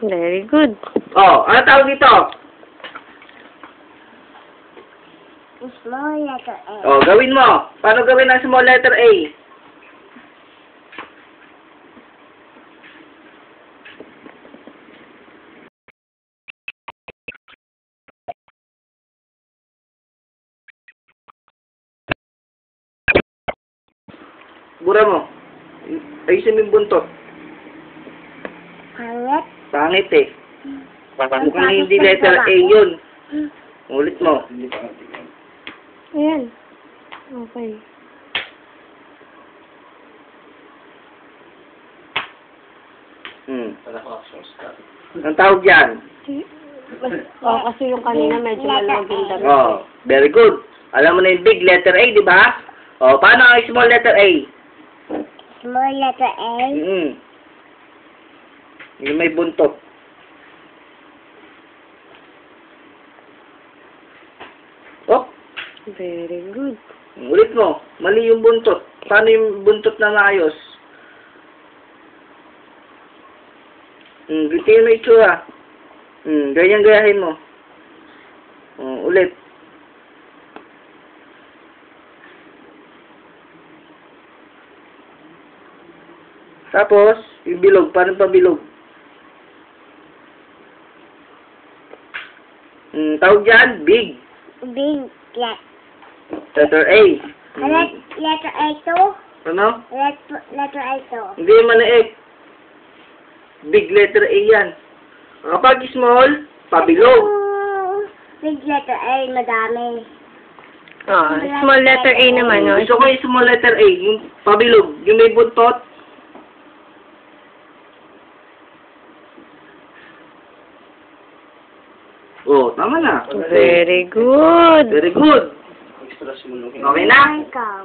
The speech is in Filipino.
Very good. Oh, ano tawag dito? Small letter A. Oh, gawin mo. Paano gawin ang small letter A? Bura mo. Ayusin mo yung buntot. Pangit. Pangit eh. Mukhang hindi letter A yun. Ulit mo. Ayan. Okay. Ang tawag dyan? Oh, kasi yung kanina medyo malaging damit. Oh, very good. Alam mo na yung big letter A, di ba? Oh, paano ang small letter A? Small letter A. Yung may buntot. Oh, Very good. ulit mo. Mali yung buntot. Paano yung buntot na maayos? Ganito yung itsura. Ganyan-gayahin mo. Ulit. Tapos, yung bilog. Paano pa bilog? Tawag dyan, big. Big Letter A. letter A to. Ano? Letter A to. Hindi maliit. Big letter A yan. Kapag small, pabilog. Big letter A, madami. Oh, small letter A naman, no? Gusto ko yung small letter A, yung pabilog, yung may buntot. Oh, tama na. Very good. Very good. Okay na? Ikaw.